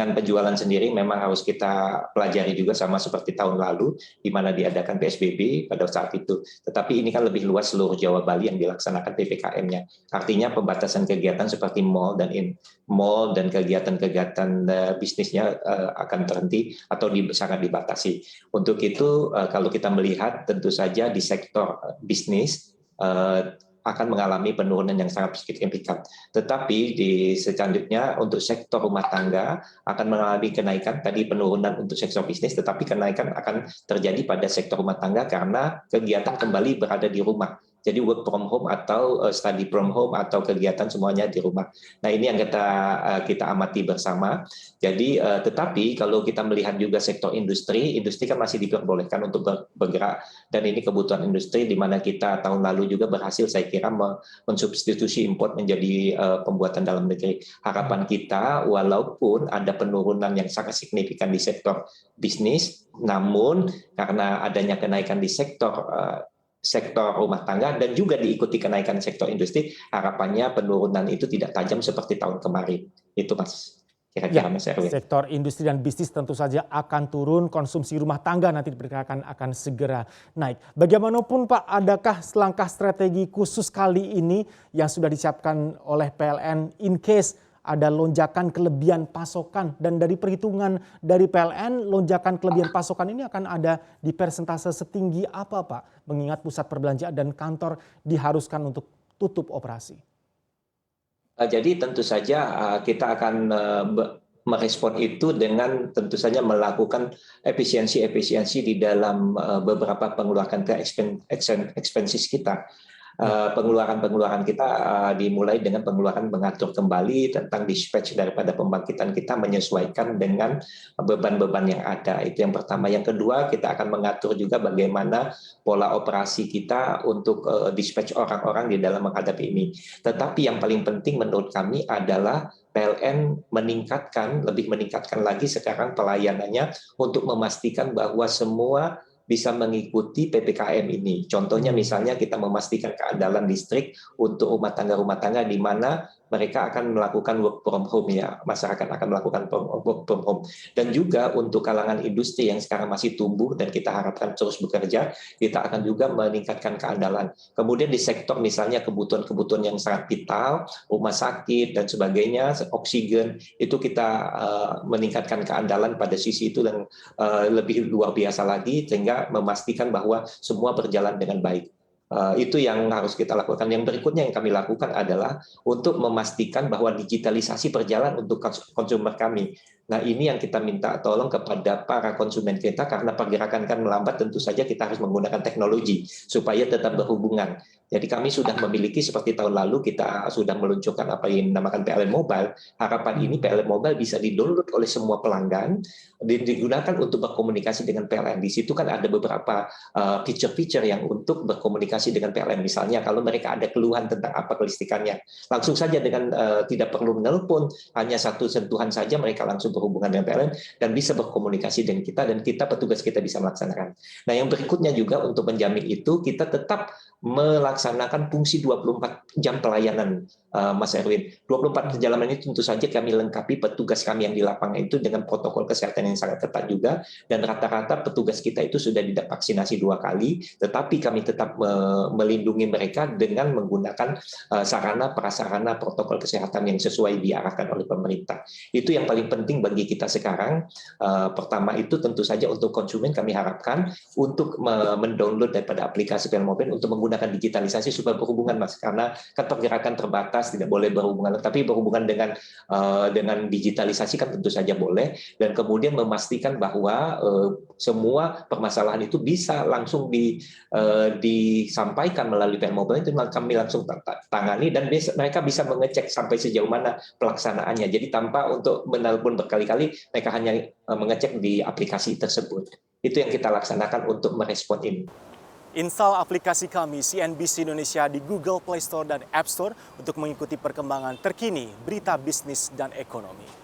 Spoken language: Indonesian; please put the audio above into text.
Dan penjualan sendiri memang harus kita pelajari juga sama seperti tahun lalu, di mana diadakan PSBB pada saat itu. Tetapi ini kan lebih luas seluruh Jawa Bali yang dilaksanakan PPKM-nya. Artinya pembatasan kegiatan seperti mall dan kegiatan-kegiatan bisnisnya akan terhenti atau sangat dibatasi. Untuk itu, kalau kita melihat tentu saja di sektor bisnis, akan mengalami penurunan yang sangat signifikan. Tetapi di selanjutnya untuk sektor rumah tangga akan mengalami kenaikan, tadi penurunan untuk sektor bisnis, tetapi kenaikan akan terjadi pada sektor rumah tangga karena kegiatan kembali berada di rumah. Jadi work from home atau study from home atau kegiatan semuanya di rumah. Nah ini yang kita amati bersama. Jadi tetapi kalau kita melihat juga sektor industri kan masih diperbolehkan untuk bergerak, dan ini kebutuhan industri di mana kita tahun lalu juga berhasil saya kira mensubstitusi import menjadi pembuatan dalam negeri. Harapan kita walaupun ada penurunan yang sangat signifikan di sektor bisnis, namun karena adanya kenaikan di sektor rumah tangga dan juga diikuti kenaikan sektor industri, harapannya penurunan itu tidak tajam seperti tahun kemarin. Itu Mas, Ya, kira-kira Mas Erwin. sektor industri dan bisnis tentu saja akan turun, konsumsi rumah tangga nanti diperkirakan akan segera naik. Bagaimanapun Pak, adakah langkah strategi khusus kali ini yang sudah disiapkan oleh PLN in case ada lonjakan kelebihan pasokan, dan dari perhitungan dari PLN lonjakan kelebihan pasokan ini akan ada di persentase setinggi apa Pak? Mengingat pusat perbelanjaan dan kantor diharuskan untuk tutup operasi. Jadi tentu saja kita akan merespon itu dengan tentu saja melakukan efisiensi di dalam beberapa pengeluaran ke expenses kita. Pengeluaran kita dimulai dengan pengeluaran mengatur kembali tentang dispatch daripada pembangkitan kita menyesuaikan dengan beban-beban yang ada. Itu yang pertama. Yang kedua, kita akan mengatur juga bagaimana pola operasi kita untuk dispatch orang-orang di dalam menghadapi ini. Tetapi yang paling penting menurut kami adalah PLN lebih meningkatkan lagi sekarang pelayanannya untuk memastikan bahwa semua bisa mengikuti PPKM ini. Contohnya misalnya kita memastikan keandalan listrik untuk rumah tangga di mana mereka akan melakukan work from home ya, masyarakat akan melakukan work from home. Dan juga untuk kalangan industri yang sekarang masih tumbuh dan kita harapkan terus bekerja, kita akan juga meningkatkan keandalan. Kemudian di sektor misalnya kebutuhan-kebutuhan yang sangat vital, rumah sakit dan sebagainya, oksigen, itu kita meningkatkan keandalan pada sisi itu dan lebih luar biasa lagi, sehingga memastikan bahwa semua berjalan dengan baik. Itu yang harus kita lakukan. Yang berikutnya yang kami lakukan adalah untuk memastikan bahwa digitalisasi berjalan untuk konsumer kami. Nah ini yang kita minta tolong kepada para konsumen kita, karena pergerakan kan melambat, tentu saja kita harus menggunakan teknologi supaya tetap berhubungan. Jadi kami sudah memiliki seperti tahun lalu kita sudah meluncurkan apa yang dinamakan PLN Mobile. Harapan ini PLN Mobile bisa di-download oleh semua pelanggan, digunakan untuk berkomunikasi dengan PLN. Di situ kan ada beberapa feature-feature yang untuk berkomunikasi dengan PLN. Misalnya kalau mereka ada keluhan tentang apa kelistrikannya, langsung saja dengan tidak perlu menelpon, hanya satu sentuhan saja mereka langsung berhubungan dengan PLN dan bisa berkomunikasi dengan kita, dan petugas kita bisa melaksanakan. Nah yang berikutnya juga untuk menjamin itu, kita tetap melaksanakan fungsi 24 jam pelayanan, Mas Erwin. 24 jam ini tentu saja kami lengkapi petugas kami yang di lapangan itu dengan protokol kesehatan yang sangat ketat juga, dan rata-rata petugas kita itu sudah divaksinasi 2 kali, tetapi kami tetap melindungi mereka dengan menggunakan sarana prasarana protokol kesehatan yang sesuai diarahkan oleh pemerintah. Itu yang paling penting bagi kita sekarang. Pertama itu tentu saja untuk konsumen kami harapkan untuk mendownload daripada aplikasi PLN Mobile untuk menggunakan digitalisasi supaya berhubungan, Mas, karena kan pergerakan terbatas, tidak boleh berhubungan, tapi berhubungan dengan digitalisasi kan tentu saja boleh, dan kemudian memastikan bahwa semua permasalahan itu bisa langsung disampaikan melalui PLN Mobile, itu kami langsung tangani, dan mereka bisa mengecek sampai sejauh mana pelaksanaannya. Jadi tanpa untuk menelpon berkali-kali, mereka hanya mengecek di aplikasi tersebut. Itu yang kita laksanakan untuk merespon ini. Install aplikasi kami CNBC Indonesia di Google Play Store dan App Store untuk mengikuti perkembangan terkini berita bisnis dan ekonomi.